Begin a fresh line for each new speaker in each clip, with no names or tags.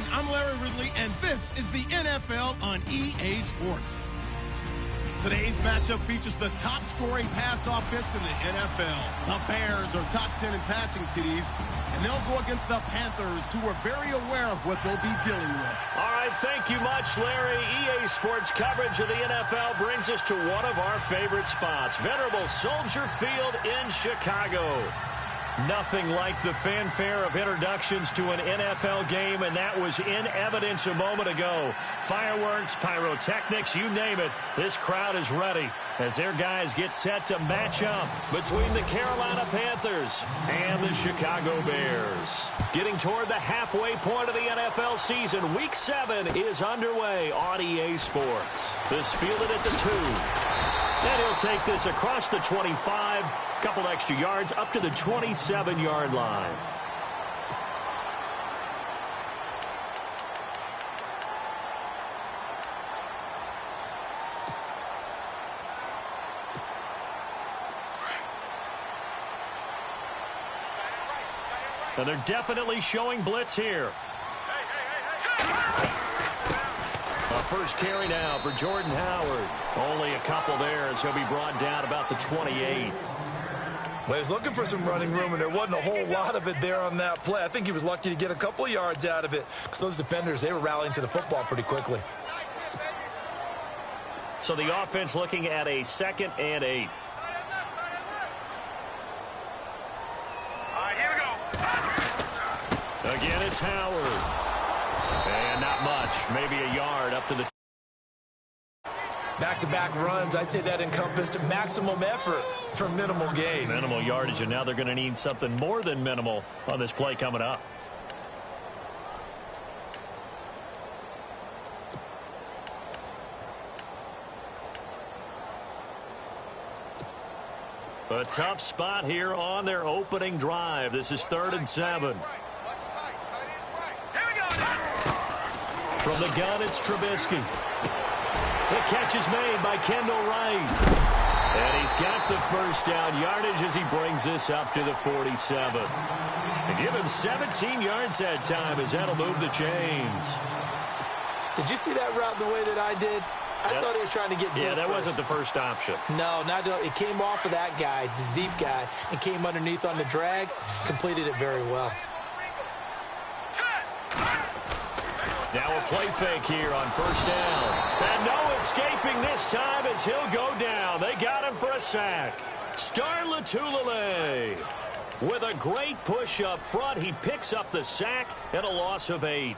everyone. I'm Larry Ridley, and this is the NFL on EA Sports. Today's matchup features the top-scoring pass offense in the NFL. The Bears are top 10 in passing TDs, and they'll go against the Panthers, who are very aware of what they'll be dealing with.
All right, thank you much, Larry. EA Sports coverage of the NFL brings us to one of our favorite spots, venerable Soldier Field in Chicago. Nothing like the fanfare of introductions to an NFL game, and that was in evidence a moment ago. Fireworks, pyrotechnics, you name it. This crowd is ready as their guys get set to match up between the Carolina Panthers and the Chicago Bears. Getting toward the halfway point of the NFL season, Week 7 is underway on EA Sports. This fielded at the 2. And he'll take this across the 25, couple extra yards up to the 27-yard line. And they're definitely showing blitz here. First carry now for Jordan Howard. Only a couple there as he'll be brought down about the 28.
Well, he was looking for some running room, and there wasn't a whole lot of it there on that play. I think he was lucky to get a couple of yards out of it because those defenders, they were rallying to the football pretty quickly.
So the offense looking at a 2nd and 8.
All right, here we go.
Again, it's Howard. And not much, maybe a yard up to the...
Back-to-back runs, I'd say that encompassed maximum effort for minimal gain.
Minimal yardage, and now they're going to need something more than minimal on this play coming up. A tough spot here on their opening drive. This is 3rd and 7. From the gun, it's Trubisky. The catch is made by Kendall Wright. And he's got the first down yardage as he brings this up to the 47. And give him 17 yards that time as that'll move the chains.
Did you see that route the way that I did? I thought he was trying to get deep.
Yeah, that
first.
wasn't the first option.
No, not it came off of that guy, the deep guy, and came underneath on the drag. Completed it very well.
Now a play fake here on first down. And no escaping this time as he'll go down. They got him for a sack. Star Lotulelei with a great push up front. He picks up the sack and a loss of 8.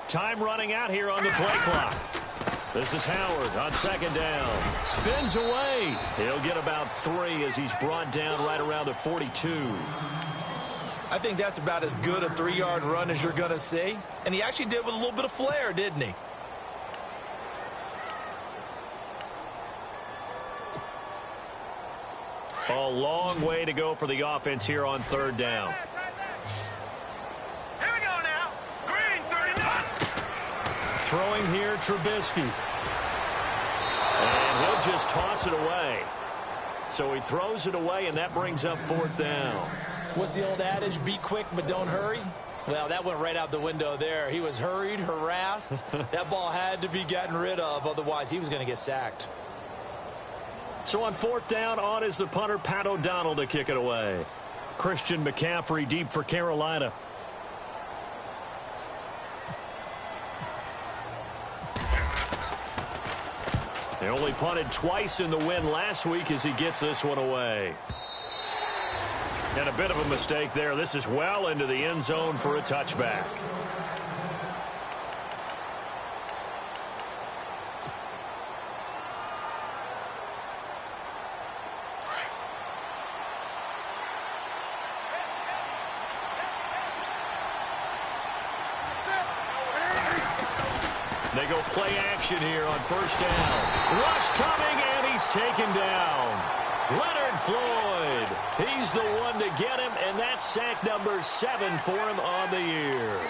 Time running out here on the play clock. This is Howard on 2nd down. Spins away. He'll get about 3 as he's brought down right around the 42.
I think that's about as good a 3-yard run as you're going to see. And he actually did with a little bit of flair, didn't he?
A long way to go for the offense here on 3rd down. Throwing here, Trubisky. And he'll just toss it away. So he throws it away, and that brings up 4th down.
What's the old adage? Be quick, but don't hurry. Well, that went right out the window there. He was hurried, harassed. That ball had to be gotten rid of. Otherwise, he was going to get sacked.
So on 4th down, on is the punter, Pat O'Donnell, to kick it away. Christian McCaffrey deep for Carolina. They only punted twice in the win last week as he gets this one away. And a bit of a mistake there. This is well into the end zone for a touchback. They go play action here on first down. Rush coming, and he's taken down. Leonard Floyd. He's the one to get him, and that's sack number 7 for him on the year.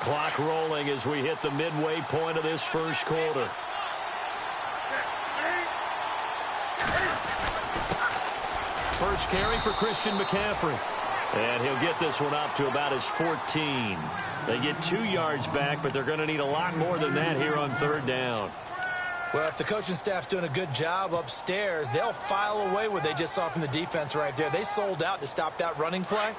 Clock rolling as we hit the midway point of this first quarter. First carry for Christian McCaffrey. And he'll get this one up to about his 14. They get 2 yards back, but they're going to need a lot more than that here on third down.
Well, if the coaching staff's doing a good job upstairs, they'll file away what they just saw from the defense right there. They sold out to stop that running play.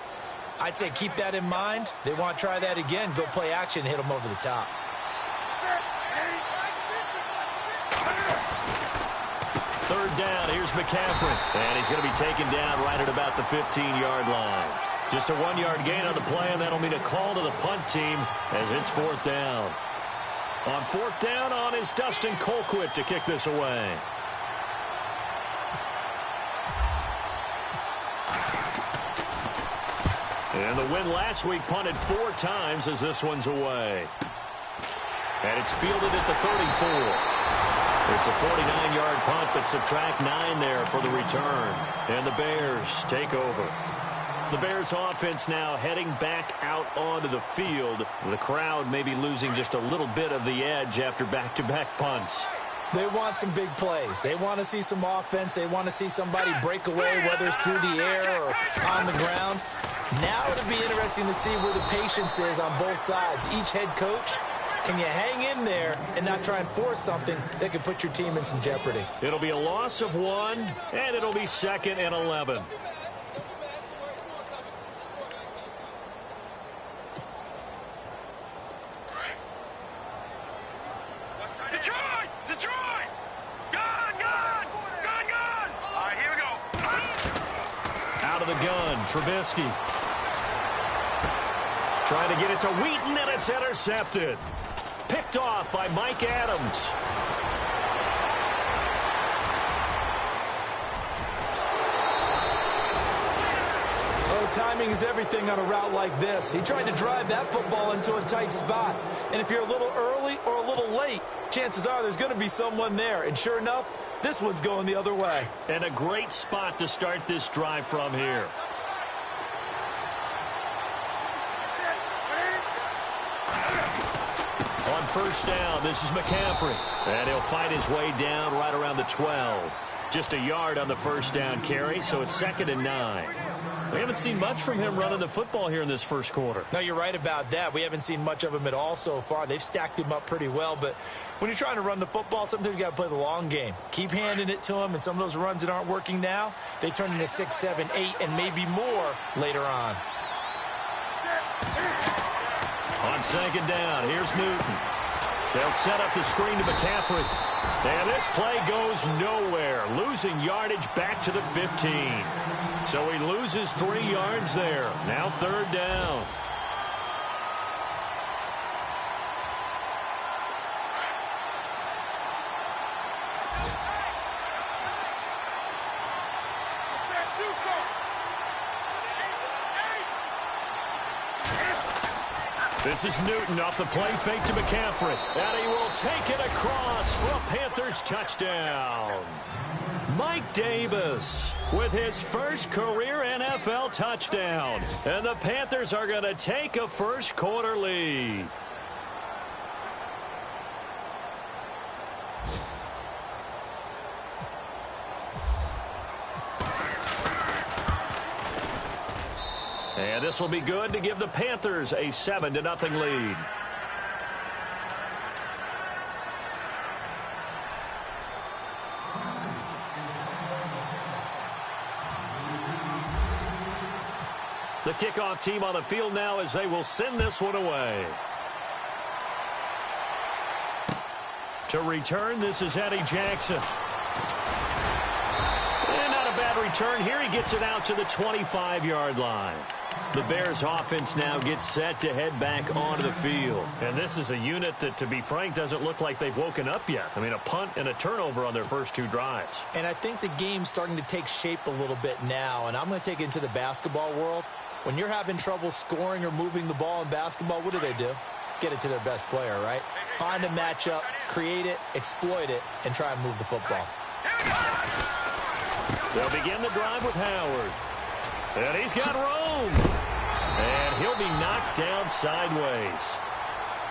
I'd say keep that in mind. They want to try that again. Go play action, hit them over the top.
Third down, here's McCaffrey. And he's going to be taken down right at about the 15-yard line. Just a 1-yard gain on the play, and that'll mean a call to the punt team as it's fourth down. On fourth down on is Dustin Colquitt to kick this away. And the win last week punted 4 times as this one's away. And it's fielded at the 34. It's a 49-yard punt, but subtract 9 there for the return. And the Bears take over. The Bears offense now heading back out onto the field. The crowd may be losing just a little bit of the edge after back-to-back punts.
They want some big plays. They want to see some offense. They want to see somebody break away, whether it's through the air or on the ground. Now it'll be interesting to see where the patience is on both sides. Each head coach, can you hang in there and not try and force something that could put your team in some jeopardy?
It'll be a loss of 1, and it'll be 2nd and 11.
Detroit! Gun! All right, here we go.
Out of the gun, Trubisky. Trying to get it to Wheaton, and it's intercepted. Picked off by Mike Adams.
Oh, timing is everything on a route like this. He tried to drive that football into a tight spot. And if you're a little early or a little late, chances are there's going to be someone there. And sure enough, this one's going the other way.
And a great spot to start this drive from here. On first down, this is McCaffrey. And he'll fight his way down right around the 12. Just a yard on the first down carry, so it's 2nd and 9. We haven't seen much from him running the football here in this first quarter.
No, you're right about that. We haven't seen much of him at all so far. They've stacked him up pretty well, but when you're trying to run the football, sometimes you got to play the long game. Keep handing it to him, and some of those runs that aren't working now, they turn into 6, 7, 8, and maybe more later on.
On second down, here's Newton. They'll set up the screen to McCaffrey. And this play goes nowhere, losing yardage back to the 15. So he loses 3 yards there. Now third down. This is Newton off the play fake to McCaffrey. And he will take it across for a Panthers touchdown. Mike Davis with his first career NFL touchdown. And the Panthers are going to take a first quarter lead. And this will be good to give the Panthers a 7-0 lead. The kickoff team on the field now as they will send this one away. To return, this is Eddie Jackson. And not a bad return here. He gets it out to the 25-yard line. The Bears offense now gets set to head back onto the field. And this is a unit that, to be frank, doesn't look like they've woken up yet. I mean, a punt and a turnover on their first 2 drives.
And I think the game's starting to take shape a little bit now. And I'm going to take it into the basketball world. When you're having trouble scoring or moving the ball in basketball, what do? Get it to their best player, right? Find a matchup, create it, exploit it, and try and move the football.
They'll begin the drive with Howard. And he's got room. And he'll be knocked down sideways.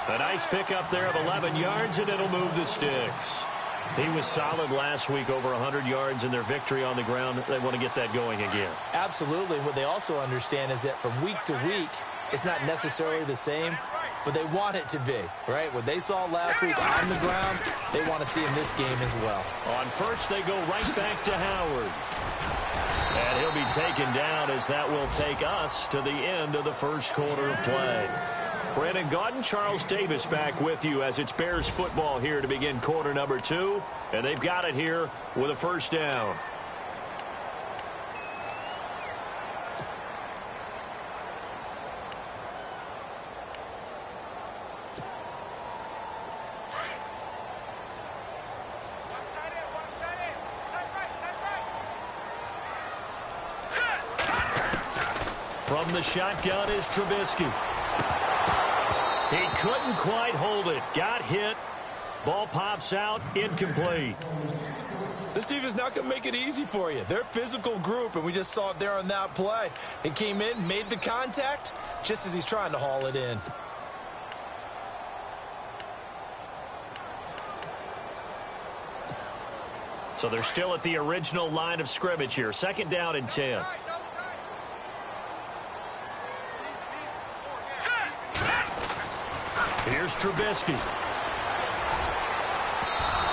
A nice pickup there of 11 yards, and it'll move the sticks. He was solid last week, over 100 yards in their victory on the ground. They want to get that going again.
Absolutely. What they also understand is that from week to week, it's not necessarily the same, but they want it to be, right? What they saw last week on the ground, they want to see in this game as well.
On first, they go right back to Howard. And he'll be taken down as that will take us to the end of the first quarter of play. Brandon Gaudin, Charles Davis back with you as it's Bears football here to begin quarter number 2. And they've got it here with a first down. From the shotgun is Trubisky. He couldn't quite hold it. Got hit. Ball pops out. Incomplete.
This defense not going to make it easy for you. They're a physical group, and we just saw it there on that play. He came in, made the contact, just as he's trying to haul it in.
So they're still at the original line of scrimmage here. Second down and 10. Here's Trubisky.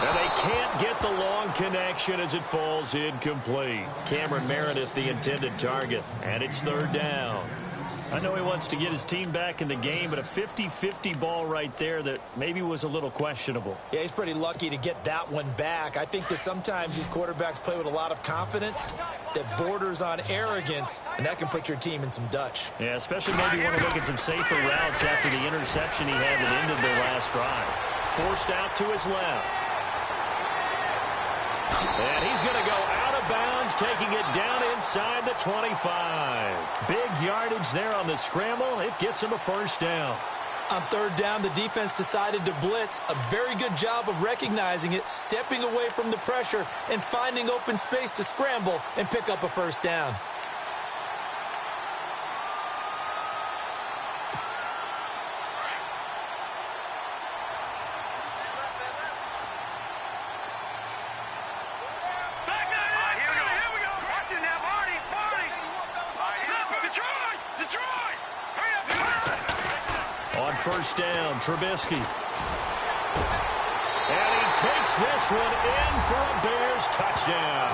And they can't get the long connection as it falls incomplete. Cameron Meredith, the intended target. And it's third down. I know he wants to get his team back in the game, but a 50-50 ball right there that maybe was a little questionable.
Yeah, he's pretty lucky to get that one back. I think that sometimes these quarterbacks play with a lot of confidence that borders on arrogance, and that can put your team in some Dutch.
Yeah, especially maybe want to look at some safer routes after the interception he had that ended their last drive. Forced out to his left. And he's going to go out of bounds, taking it down inside the 25. Big yardage there on the scramble. It gets him a first down.
On third down, the defense decided to blitz. A very good job of recognizing it, stepping away from the pressure, and finding open space to scramble and pick up a first down.
First down, Trubisky. And he takes this one in for a Bears touchdown.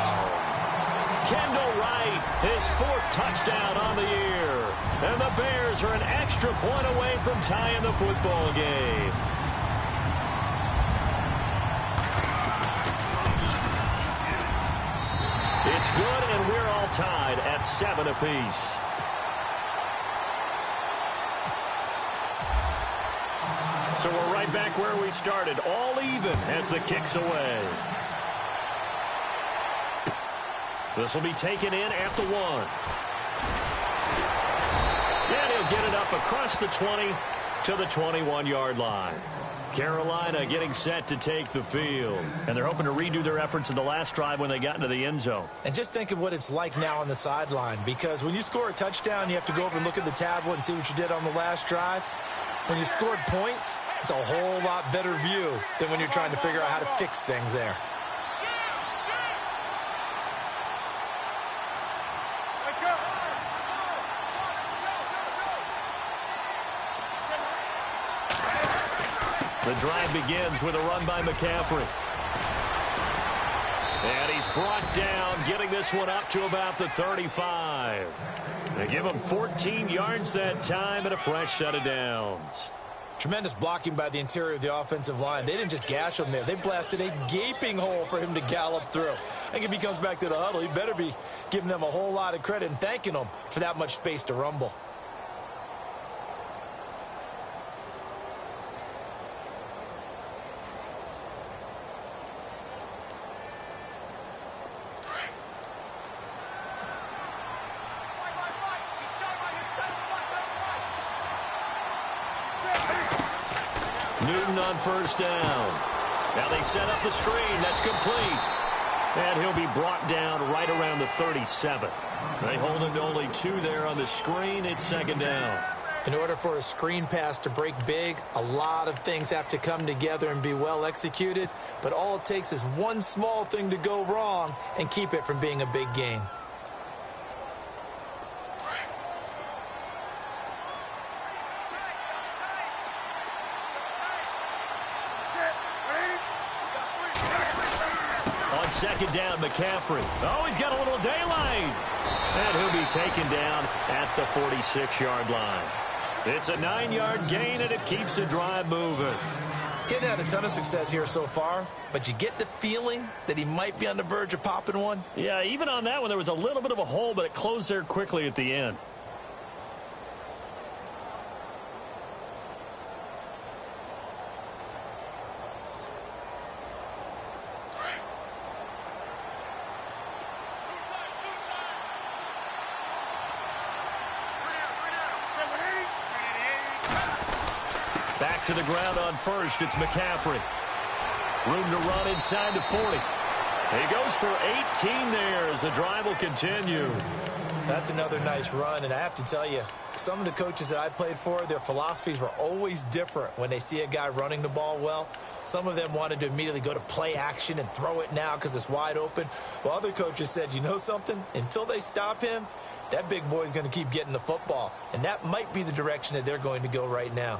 Kendall Wright, his 4th touchdown on the year. And the Bears are an extra point away from tying the football game. It's good, and we're all tied at 7 apiece. So we're right back where we started, all even as the kick's away. This will be taken in at the 1. And he'll get it up across the 20 to the 21-yard line. Carolina getting set to take the field. And they're hoping to redo their efforts in the last drive when they got into the end zone.
And just think of what it's like now on the sideline, because when you score a touchdown, you have to go over and look at the tablet and see what you did on the last drive. When you scored points, it's a whole lot better view than when you're trying to figure out how to fix things there.
The drive begins with a run by McCaffrey. And he's brought down, getting this one up to about the 35. They give him 14 yards that time and a fresh set of downs.
Tremendous blocking by the interior of the offensive line. They didn't just gash him there. They blasted a gaping hole for him to gallop through. I think if he comes back to the huddle, he better be giving them a whole lot of credit and thanking them for that much space to rumble.
Newton on first down. Now they set up the screen. That's complete. And he'll be brought down right around the 37. They hold him to only 2 there on the screen. It's second down.
In order for a screen pass to break big, a lot of things have to come together and be well executed. But all it takes is one small thing to go wrong and keep it from being a big gain.
On second down, McCaffrey. Oh, he's got a little daylight. And he'll be taken down at the 46-yard line. It's a 9-yard gain, and it keeps the drive moving.
Getting had a ton of success here so far, but you get the feeling that he might be on the verge of popping one.
Yeah, even on that one, there was a little bit of a hole, but it closed there quickly at the end. Back to the ground on first. It's McCaffrey. Room to run inside the 40. He goes for 18 there as the drive will continue.
That's another nice run, and I have to tell you, some of the coaches that I played for, their philosophies were always different when they see a guy running the ball well. Some of them wanted to immediately go to play action and throw it now because it's wide open. While other coaches said, you know something? Until they stop him, that big boy's going to keep getting the football. And that might be the direction that they're going to go right now.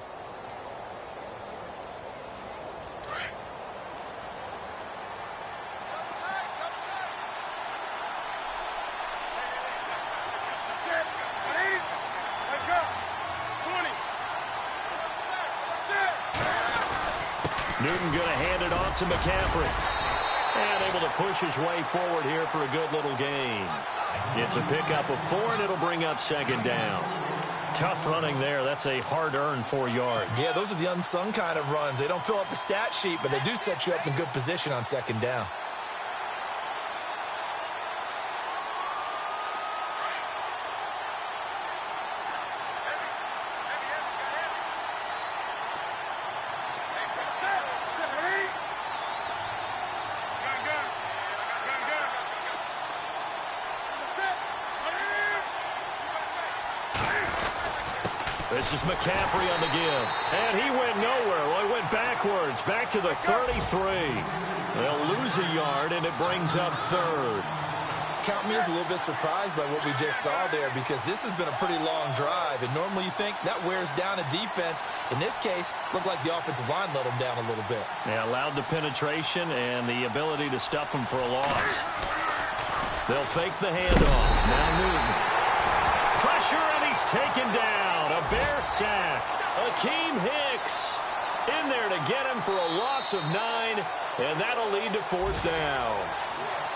Newton going to hand it off to McCaffrey. And able to push his way forward here for a good little gain. It's a pickup of 4, and it'll bring up second down. Tough running there. That's a hard-earned 4 yards.
Yeah, those are the unsung kind of runs. They don't fill up the stat sheet, but they do set you up in good position on second down.
This is McCaffrey on the give. And he went nowhere. Well, he went backwards, back to the 33. They'll lose a yard, and it brings up third.
Count me as a little bit surprised by what we just saw there because this has been a pretty long drive. And normally you think that wears down a defense. In this case, looked like the offensive line let them down a little bit.
They allowed the penetration and the ability to stuff them for a loss. They'll fake the handoff. Now Newton. Pressure, and he's taken down. A Bear sack. Akeem Hicks in there to get him for a loss of 9, and that'll lead to 4th down.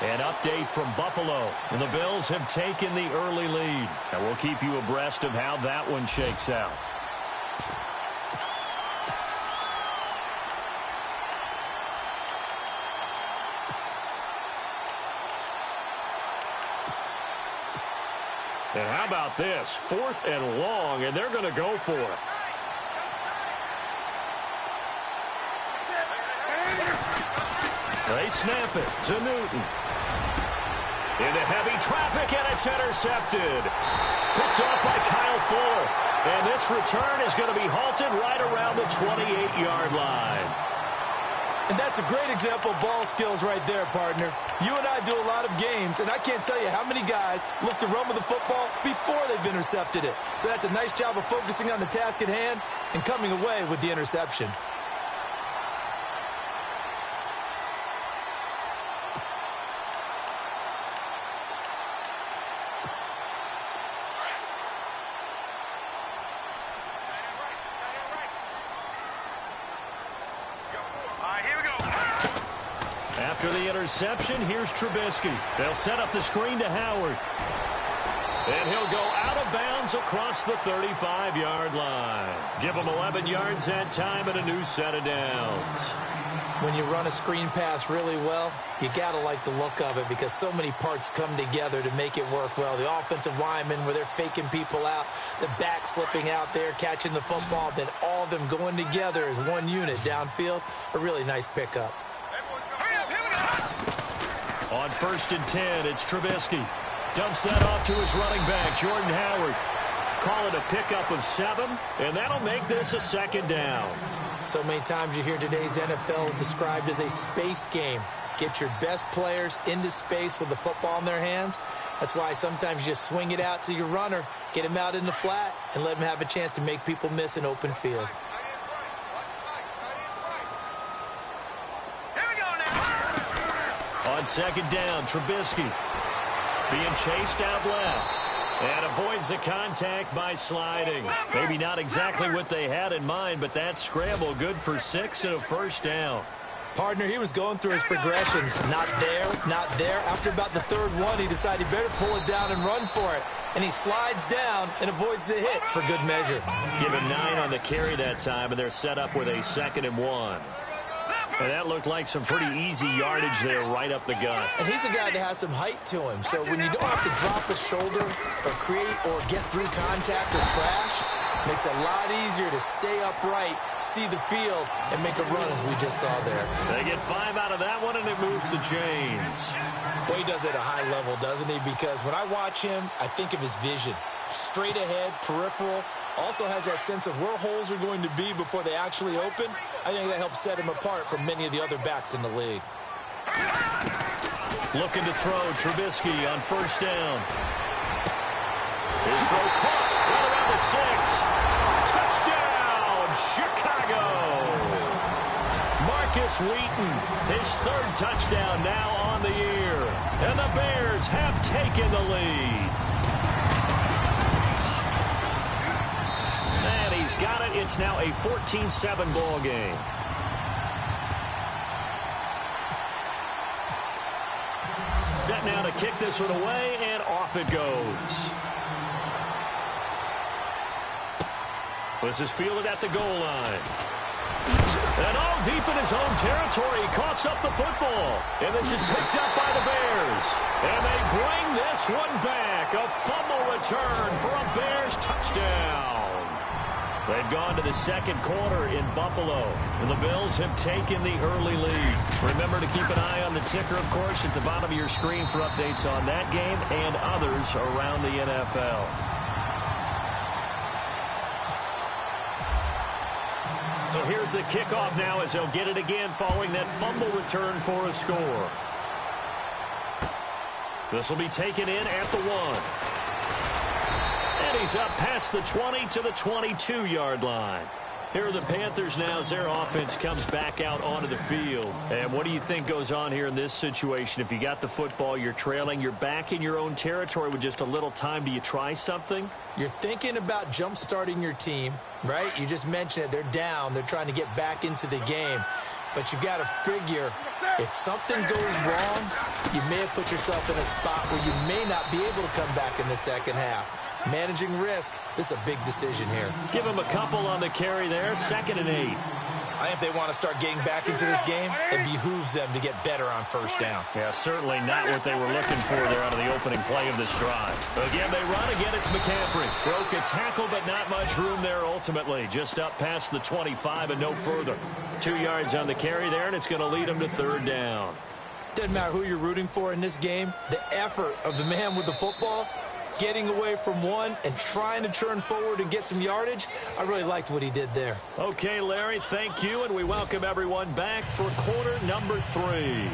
An update from Buffalo, and the Bills have taken the early lead. And we'll keep you abreast of how that one shakes out. And how about this? 4th and long, and they're going to go for it. They snap it to Newton. Into heavy traffic, and it's intercepted. Picked off by Kyle Fuller. And this return is going to be halted right around the 28-yard line.
And that's a great example of ball skills right there, partner. You and I do a lot of games, and I can't tell you how many guys look to run with the football before they've intercepted it. So that's a nice job of focusing on the task at hand and coming away with the interception.
After the interception, here's Trubisky. They'll set up the screen to Howard. And he'll go out of bounds across the 35-yard line. Give him 11 yards that time and a new set of downs.
When you run a screen pass really well, you got to like the look of it because so many parts come together to make it work well. The offensive linemen, where they're faking people out, the back slipping out there, catching the football, then all of them going together as one unit downfield. A really nice pickup.
On 1st and 10, it's Trubisky. Dumps that off to his running back, Jordan Howard. Call it a pickup of 7, and that'll make this a 2nd down.
So many times you hear today's NFL described as a space game. Get your best players into space with the football in their hands. That's why sometimes you just swing it out to your runner, get him out in the flat, and let him have a chance to make people miss an open field.
Here we go now.
On 2nd down, Trubisky being chased out left. And avoids the contact by sliding. Maybe not exactly what they had in mind, but that scramble good for 6 and a 1st down.
Partner, he was going through his progressions. Not there, not there. After about the 3rd one, he decided he better pull it down and run for it. And he slides down and avoids the hit for good measure.
Give him 9 on the carry that time, and they're set up with a 2nd and 1. And that looked like some pretty easy yardage there right up the gut.
And he's a guy that has some height to him. So when you don't have to drop a shoulder or create or get through contact or trash, makes it a lot easier to stay upright, see the field, and make a run as we just saw there.
They get 5 out of that one, and it moves the chains.
Well, he does it at a high level, doesn't he? Because when I watch him, I think of his vision. Straight ahead, peripheral. Also has that sense of where holes are going to be before they actually open. I think that helps set him apart from many of the other backs in the league.
Looking to throw, Trubisky on 1st down. His throw caught right around the 6. Touchdown, Chicago. Marcus Wheaton, his 3rd touchdown now on the year. And the Bears have taken the lead. And he's got it. It's now a 14-7 ball game. Set now to kick this one away, and off it goes. This is fielded at the goal line. And all deep in his own territory, he coughs up the football. And this is picked up by the Bears. And they bring this one back. A fumble return for a Bears touchdown. They've gone to the 2nd quarter in Buffalo, and the Bills have taken the early lead. Remember to keep an eye on the ticker, of course, at the bottom of your screen for updates on that game and others around the NFL. So here's the kickoff now as they'll get it again following that fumble return for a score. This will be taken in at the 1. And he's up past the 20 to the 22-yard line. Here are the Panthers now as their offense comes back out onto the field. And what do you think goes on here in this situation? If you got the football, you're trailing, you're back in your own territory with just a little time. Do you try something?
You're thinking about jump-starting your team, right? You just mentioned it. They're down. They're trying to get back into the game. But you've got to figure if something goes wrong, you may have put yourself in a spot where you may not be able to come back in the 2nd half. Managing risk, this is a big decision here.
Give him a couple on the carry there, 2nd and 8.
I think if they want to start getting back into this game, it behooves them to get better on 1st down.
Yeah, certainly not what they were looking for there out of the opening play of this drive. Again, they run. Again, it's McCaffrey. Broke a tackle, but not much room there ultimately. Just up past the 25 and no further. 2 yards on the carry there, and it's going to lead them to 3rd down.
Doesn't matter who you're rooting for in this game. The effort of the man with the football, getting away from one and trying to turn forward and get some yardage, I really liked what he did there.
Okay, Larry, thank you, and we welcome everyone back for quarter number 3.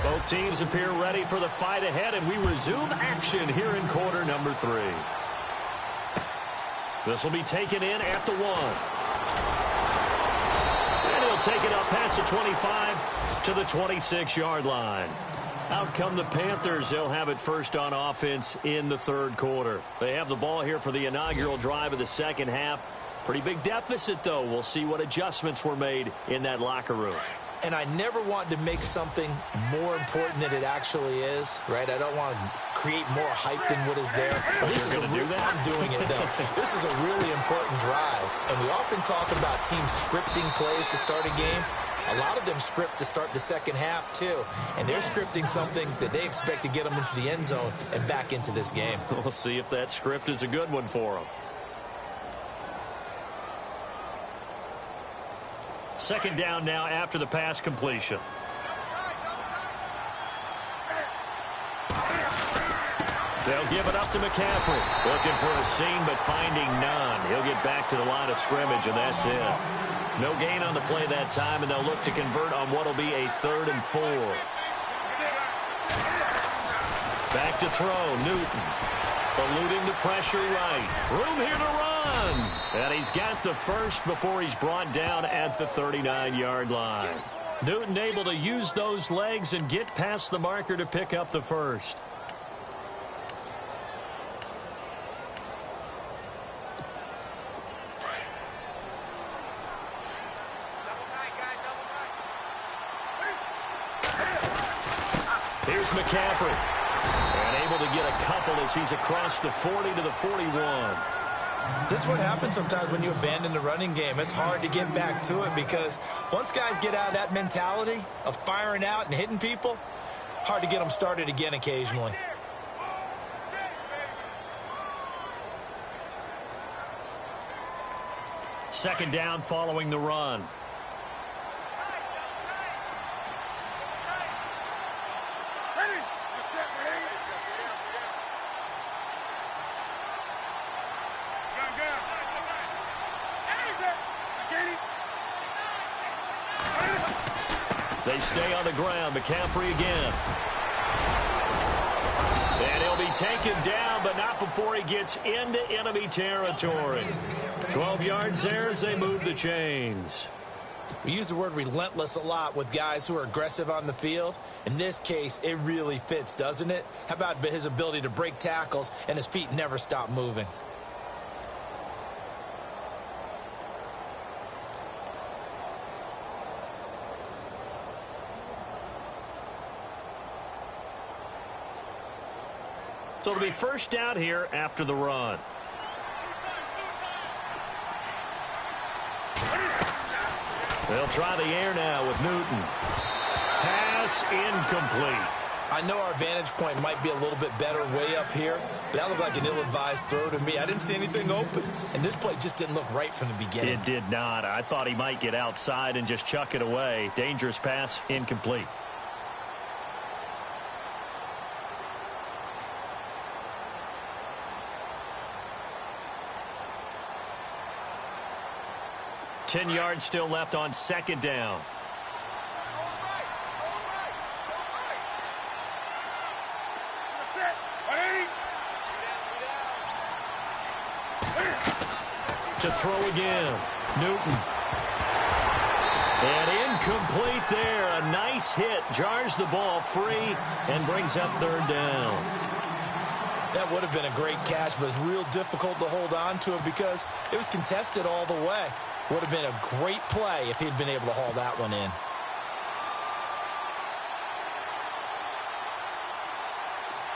Both teams appear ready for the fight ahead, and we resume action here in quarter number 3. This will be taken in at the 1. And he'll take it up past the 25 to the 26-yard line. Out come the Panthers. They'll have it first on offense in the 3rd quarter. They have the ball here for the inaugural drive of the 2nd half. Pretty big deficit, though. We'll see what adjustments were made in that locker room.
and I never want to make something more important than it actually is, right? I don't want to create more hype than what is there. But this is I'm doing it, though. This is a really important drive, and we often talk about teams scripting plays to start a game. A lot of them script to start the second half, too, and they're scripting something that they expect to get them into the end zone and back into this game.
We'll see if that script is a good one for them. Second down now after the pass completion. They'll give it up to McCaffrey. Looking for a seam, but finding none. He'll get back to the line of scrimmage, and that's it. No gain on the play that time, and they'll look to convert on what will be a 3rd and 4. Back to throw, Newton. Eluding the pressure right. Room here to run. And he's got the first before he's brought down at the 39-yard line. Newton able to use those legs and get past the marker to pick up the first. Here's McCaffrey. And able to get a couple as he's across the 40 to the 41.
This is what happens sometimes when you abandon the running game. It's hard to get back to it because once guys get out of that mentality of firing out and hitting people, hard to get them started again occasionally.
Second down following the run. They stay on the ground. McCaffrey again. And he'll be taken down, but not before he gets into enemy territory. 12 yards there as they move the chains.
We use the word relentless a lot with guys who are aggressive on the field. In this case, it really fits, doesn't it? How about his ability to break tackles and his feet never stop moving?
So it'll be first down here after the run. They'll try the air now with Newton. Pass incomplete.
I know our vantage point might be a little bit better way up here, but that looked like an ill-advised throw to me. I didn't see anything open, and this play just didn't look right from the beginning.
It did not. I thought he might get outside and just chuck it away. Dangerous pass, incomplete. Ten yards still left on second down. To throw again. Newton. And incomplete there. A nice hit. Jars the ball free and brings up third down.
That would have been a great catch, but it's real difficult to hold on to it because it was contested all the way. Would have been a great play if he'd been able to haul that one in.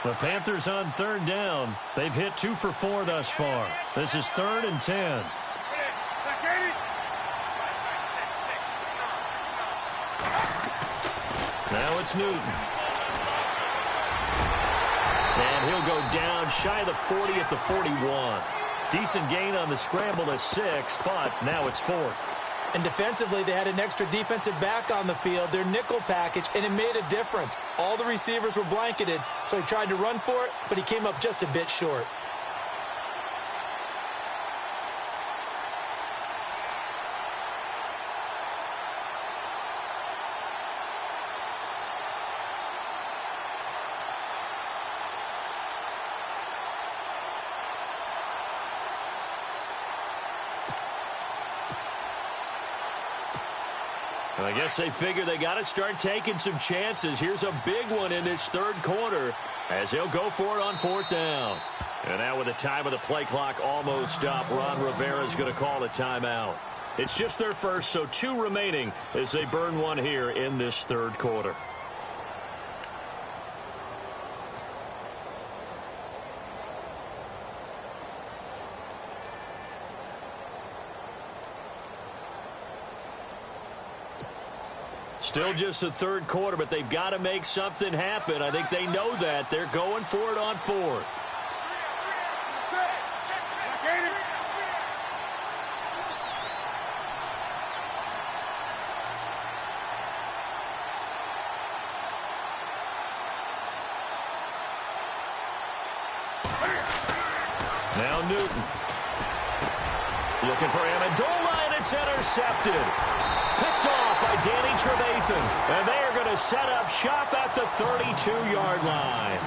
The Panthers on third down. They've hit 2 for 4 thus far. This is 3rd and 10. Now it's Newton. And he'll go down shy of the 40 at the 41. Decent gain on the scramble to 6, but now it's 4th.
And defensively, they had an extra defensive back on the field, their nickel package, and it made a difference. All the receivers were blanketed, so he tried to run for it, but he came up just a bit short.
I guess they figure they got to start taking some chances. Here's a big one in this third quarter as he'll go for it on 4th down. And now with the time of the play clock almost up, Ron Rivera is going to call a timeout. It's just their first, so 2 remaining as they burn one here in this third quarter. Still just the third quarter, but they've got to make something happen. I think they know that. They're going for it on 4th. Now Newton. Looking for Amendola, and it's intercepted. Picked off by Danny Trevathan. And they are going to set up shop at the 32-yard line.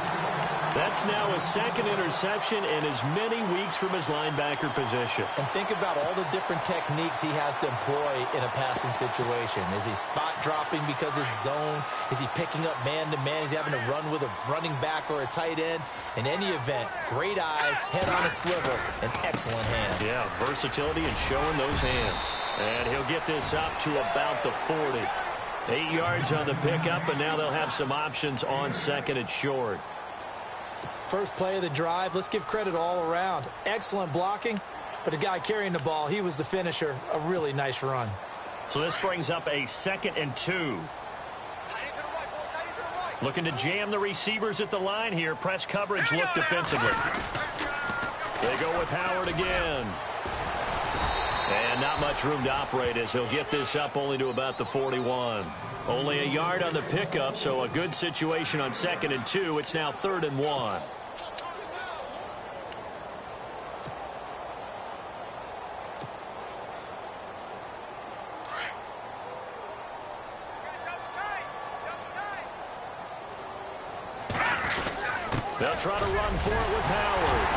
That's now his second interception in as many weeks from his linebacker position.
And think about all the different techniques he has to employ in a passing situation. Is he spot dropping because it's zone? Is he picking up man-to-man? Is he having to run with a running back or a tight end? In any event, great eyes, head on a swivel, and excellent hands.
Yeah, versatility and showing those hands. And he'll get this up to about the 40. 8 yards on the pickup, and now they'll have some options on second and short.
First play of the drive, let's give credit all around. Excellent blocking, but the guy carrying the ball, he was the finisher. A really nice run.
So this brings up a 2nd and 2. Looking to jam the receivers at the line here. Press coverage look defensively. They go with Howard again. And not much room to operate as he'll get this up only to about the 41. Only a yard on the pickup, so a good situation on 2nd and 2. It's now 3rd and 1. They'll try to run for it with Howard.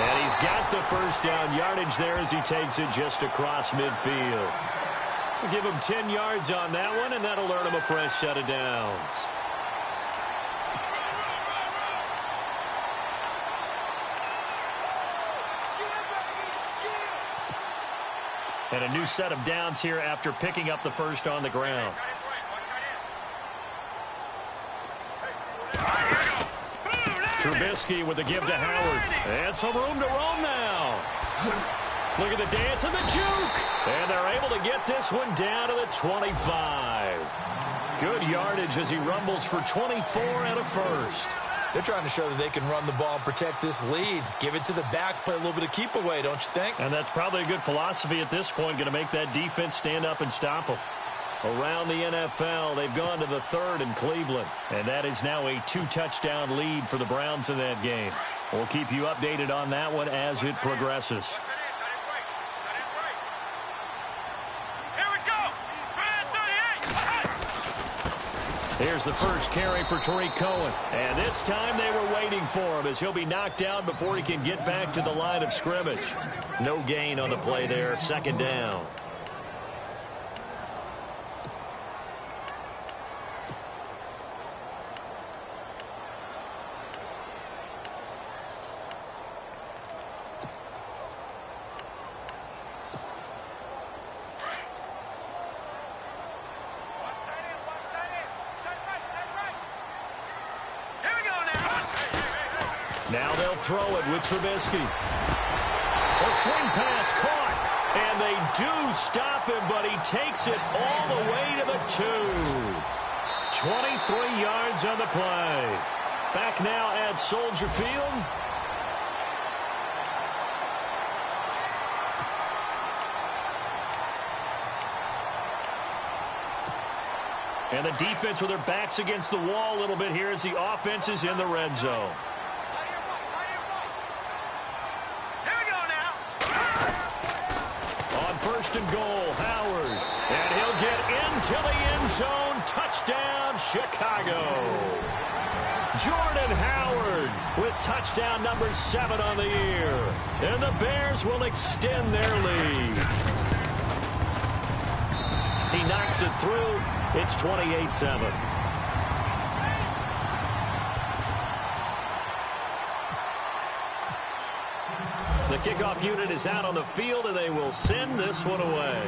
And he's got the first down yardage there as he takes it just across midfield. We'll give him 10 yards on that one, and that'll earn him a fresh set of downs. And a new set of downs here after picking up the first on the ground. Trubisky with the give to Howard. And some room to roam now. Look at the dance and the juke. And they're able to get this one down to the 25. Good yardage as he rumbles for 24 and a first.
They're trying to show that they can run the ball and protect this lead. Give it to the backs, play a little bit of keep away, don't you think?
And that's probably a good philosophy at this point, going to make that defense stand up and stop them. Around the NFL, they've gone to the 3rd in Cleveland, and that is now a 2-touchdown lead for the Browns in that game. We'll keep you updated on that one as it progresses. Here's the first carry for Tariq Cohen. And this time they were waiting for him as he'll be knocked down before he can get back to the line of scrimmage. No gain on the play there, 2nd down. Now they'll throw it with Trubisky. A swing pass caught. And they do stop him, but he takes it all the way to the 2. 23 yards on the play. Back now at Soldier Field. And the defense with their backs against the wall a little bit here as the offense is in the red zone. First and goal, Howard. And he'll get into the end zone. Touchdown, Chicago. Jordan Howard with touchdown number 7 on the year. And the Bears will extend their lead. He knocks it through. It's 28-7. The kickoff unit is out on the field, and they will send this one away.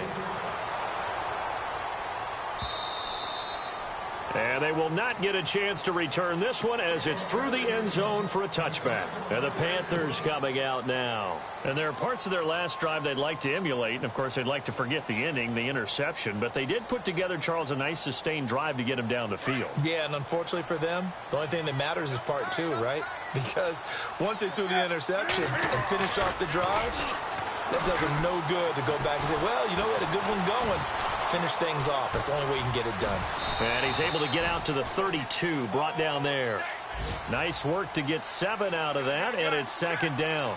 And they will not get a chance to return this one as it's through the end zone for a touchback. And the Panthers coming out now. And there are parts of their last drive they'd like to emulate. And, of course, they'd like to forget the ending, the interception. But they did put together, Charles, a nice sustained drive to get him down the field.
Yeah, and unfortunately for them, the only thing that matters is part two, right? Because once they threw the interception and finished off the drive, that does them no good to go back and say, well, you know, we had a good one going. Finish things off. That's the only way you can get it done.
And he's able to get out to the 32, brought down there. Nice work to get 7 out of that, and it's second down.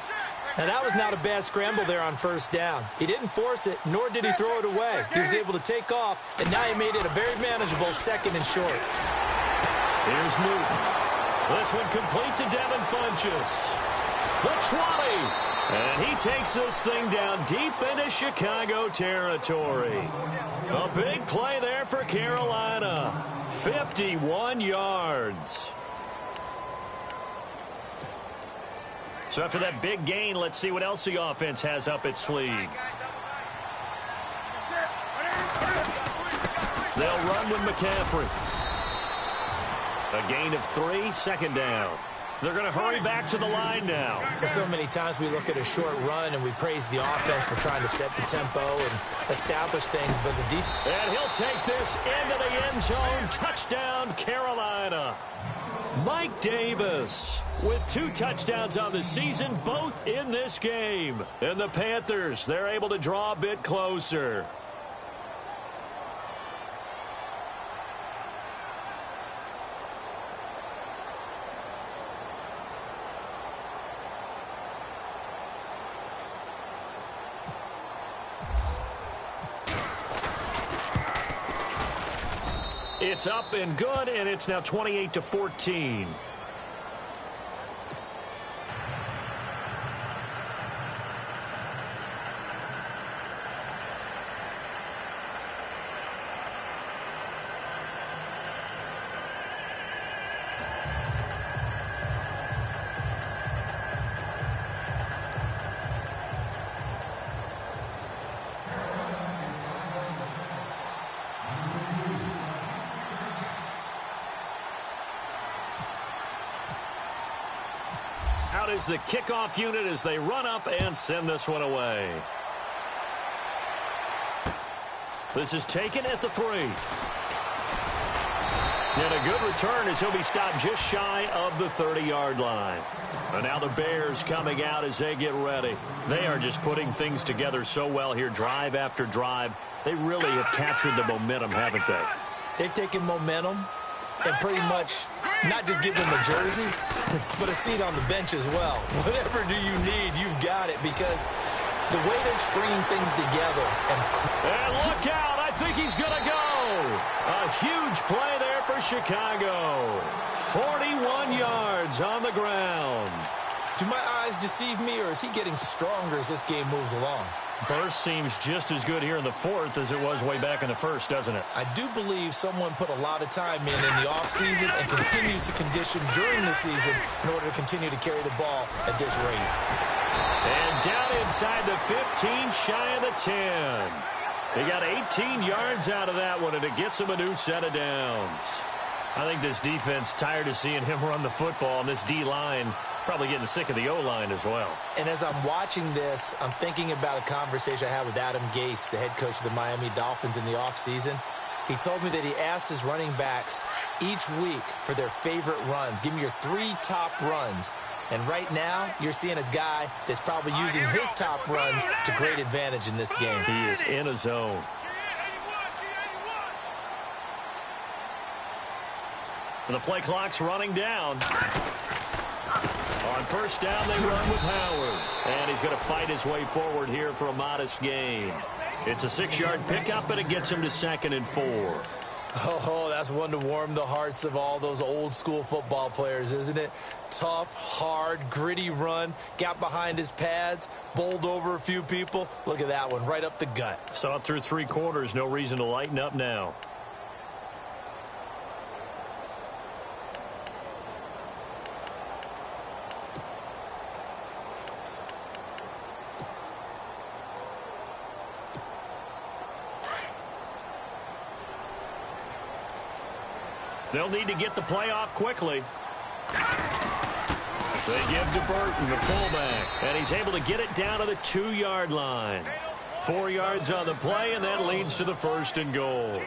Now, that was not a bad scramble there on first down. He didn't force it, nor did he throw it away. He was able to take off, and now he made it a very manageable second and short.
Here's Newton. This one complete to Devin Funchess. The 20. And he takes this thing down deep into Chicago territory. A big play there for Carolina. 51 yards. So after that big gain, let's see what else the offense has up its sleeve. They'll run with McCaffrey. A gain of 3, second down. They're going to hurry back to the line now.
So many times we look at a short run and we praise the offense for trying to set the tempo and establish things, but the defense...
And he'll take this into the end zone. Touchdown, Carolina. Mike Davis with 2 touchdowns on the season, both in this game. And the Panthers, they're able to draw a bit closer. It's up and good, and it's now 28-14. Out is the kickoff unit as they run up and send this one away. This is taken at the 3. And a good return as he'll be stopped just shy of the 30-yard line. And now the Bears coming out as they get ready. They are just putting things together so well here, drive after drive. They really have captured the momentum, haven't they?
They've taken momentum and pretty much not just give them a jersey, but a seat on the bench as well. Whatever do you need, you've got it, because the way they're stringing things together.
And look out, I think he's going to go. A huge play there for Chicago. 41 yards on the ground.
Do my eyes deceive me, or is he getting stronger as this game moves along?
Burst seems just as good here in the 4th as it was way back in the 1st, doesn't it?
I do believe someone put a lot of time in the offseason and continues to condition during the season in order to continue to carry the ball at this rate.
And down inside the 15, shy of the 10. They got 18 yards out of that one, and it gets them a new set of downs. I think this defense tired of seeing him run the football, and this D-line probably getting sick of the O-line as well.
And as I'm watching this, I'm thinking about a conversation I had with Adam Gase, the head coach of the Miami Dolphins, in the offseason. He told me that he asked his running backs each week for their favorite runs. Give me your 3 top runs. And right now, you're seeing a guy that's probably using his top runs to great advantage in this game.
He is in a zone. And the play clock's running down. On first down, they run with Howard. And he's going to fight his way forward here for a modest gain. It's a 6-yard pickup, and it gets him to 2nd and 4.
Oh, that's one to warm the hearts of all those old-school football players, isn't it? Tough, hard, gritty run. Got behind his pads, bowled over a few people. Look at that one, right up the gut.
Saw it through 3 quarters. No reason to lighten up now. They'll need to get the play off quickly. They give to Burton, the fullback, and he's able to get it down to the 2-yard line. 4 yards on the play, and that leads to the 1st and goal.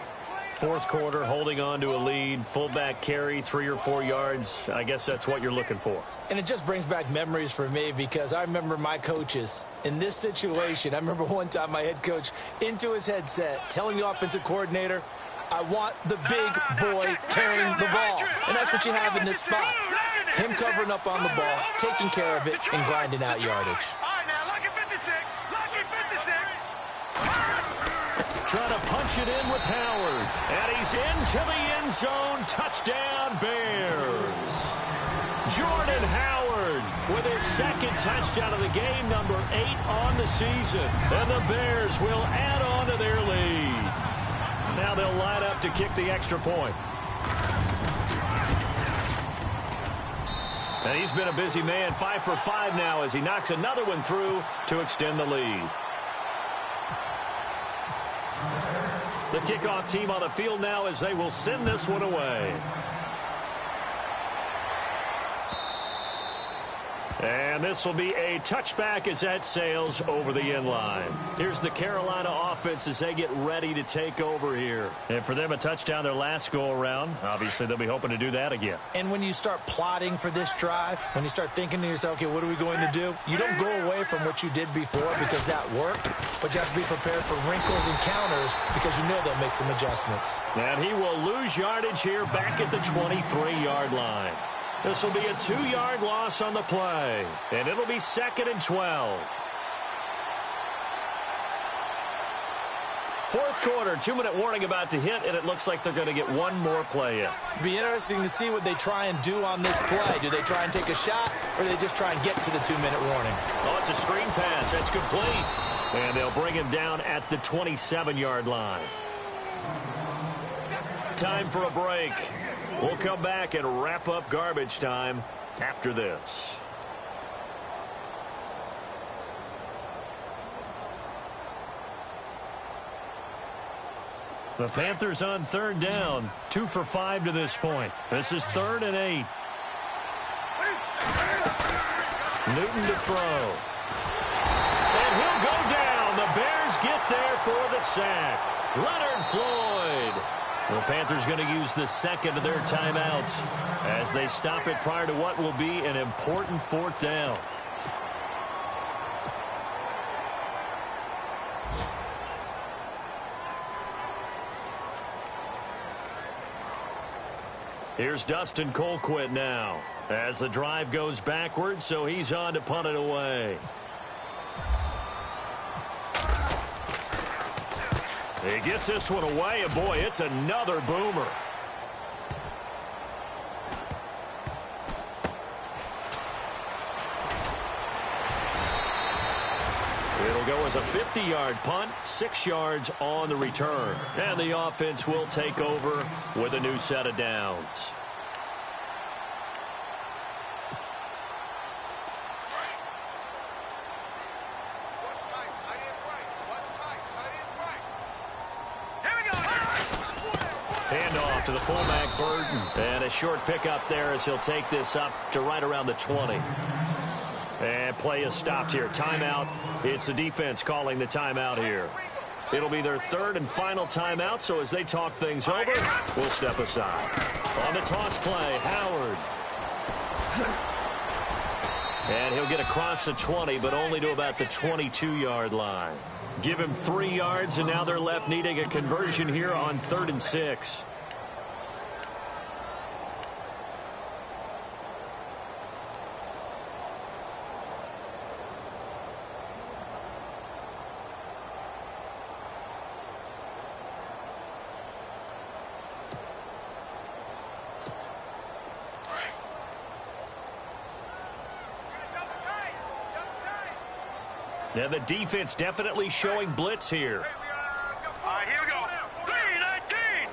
Fourth quarter, holding on to a lead, fullback carry, 3 or 4 yards. I guess that's what you're looking for.
And it just brings back memories for me because I remember my coaches in this situation. I remember one time my head coach into his headset telling the offensive coordinator, I want the big boy carrying the ball. And that's what you have in this spot. Him covering up on the ball, taking care of it, and grinding out yardage.
Trying to punch it in with Howard. And he's into the end zone. Touchdown, Bears. Jordan Howard with his 2nd touchdown of the game, number 8 on the season. And the Bears will add on to their lead. Now they'll line up to kick the extra point. And he's been a busy man, 5 for 5 now as he knocks another one through to extend the lead. The kickoff team on the field now as they will send this one away. And this will be a touchback as that sails over the end line. Here's the Carolina offense as they get ready to take over here. And for them, a touchdown their last go-around. Obviously, they'll be hoping to do that again.
And when you start plotting for this drive, when you start thinking to yourself, okay, what are we going to do? You don't go away from what you did before because that worked, but you have to be prepared for wrinkles and counters because you know they'll make some adjustments.
And he will lose yardage here back at the 23-yard line. This will be a 2-yard loss on the play, and it'll be 2nd and 12. Fourth quarter, 2-minute warning about to hit, and it looks like they're going to get one more play in.
It'll be interesting to see what they try and do on this play. Do they try and take a shot, or do they just try and get to the 2-minute warning?
Oh, it's a screen pass. That's complete. And they'll bring him down at the 27-yard line. Time for a break. We'll come back and wrap up garbage time after this. The Panthers on 3rd down. 2 for 5 to this point. This is 3rd and 8. Newton to throw. And he'll go down. The Bears get there for the sack. Leonard Floyd. The Panthers going to use the 2nd of their timeouts as they stop it prior to what will be an important 4th down. Here's Dustin Colquitt now as the drive goes backwards, so he's on to punt it away. He gets this one away, and boy, it's another boomer. It'll go as a 50-yard punt, 6 yards on the return. And the offense will take over with a new set of downs. Handoff to the fullback, Burton. And a short pickup there as he'll take this up to right around the 20. And play is stopped here. Timeout. It's the defense calling the timeout here. It'll be their 3rd and final timeout, so as they talk things over, we'll step aside. On the toss play, Howard. And he'll get across the 20, but only to about the 22-yard line. Give him 3 yards, and now they're left needing a conversion here on 3rd and 6. Now the defense definitely showing blitz here.
All right, here we go. 3-19!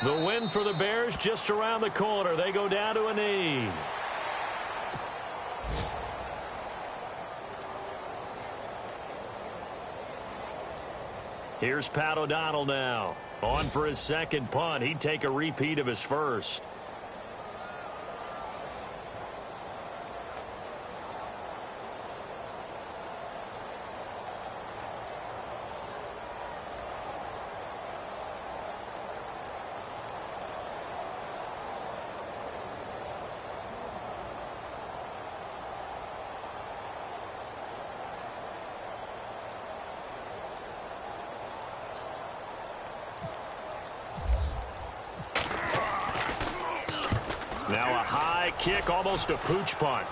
3-19!
The win for the Bears just around the corner. They go down to a knee. Here's Pat O'Donnell now. On for his second punt. He'd take a repeat of his first. Now a high kick, almost a pooch punt.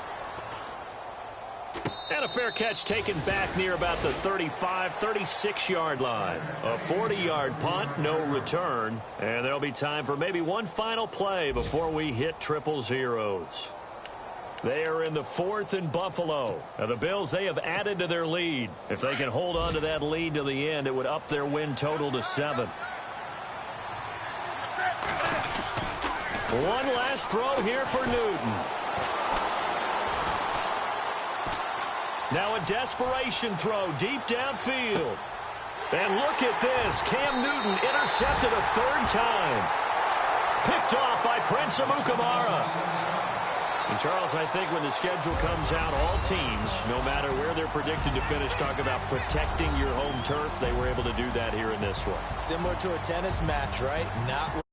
And a fair catch taken back near about the 35, 36-yard line. A 40-yard punt, no return. And there'll be time for maybe one final play before we hit triple zeros. They are in the 4th and Buffalo. Now the Bills, they have added to their lead. If they can hold on to that lead to the end, it would up their win total to 7. One last throw here for Newton. Now a desperation throw deep downfield. And look at this. Cam Newton intercepted a 3rd time. Picked off by Prince Amukamara. And Charles, I think when the schedule comes out, all teams, no matter where they're predicted to finish, talk about protecting your home turf. They were able to do that here in this one.
Similar to a tennis match, right? Not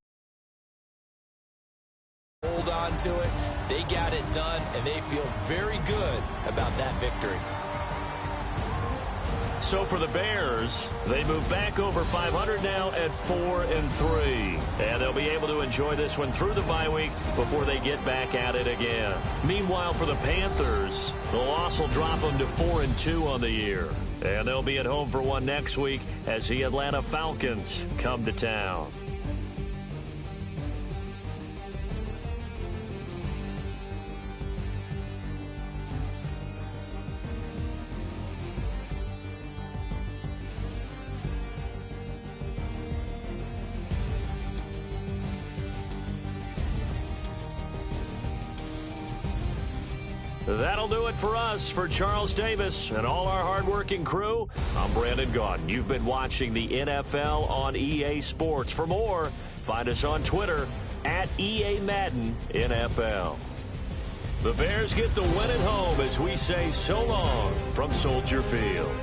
hold on to it. They got it done, and they feel very good about that victory.
So for the Bears, they move back over 500 now at 4-3. And they'll be able to enjoy this one through the bye week before they get back at it again. Meanwhile, for the Panthers, the loss will drop them to 4-2 on the year. And they'll be at home for one next week as the Atlanta Falcons come to town. That'll do it for us. For Charles Davis and all our hardworking crew, I'm Brandon Gaudin. You've been watching the NFL on EA Sports. For more, find us on Twitter at EA Madden NFL. The Bears get the win at home as we say so long from Soldier Field.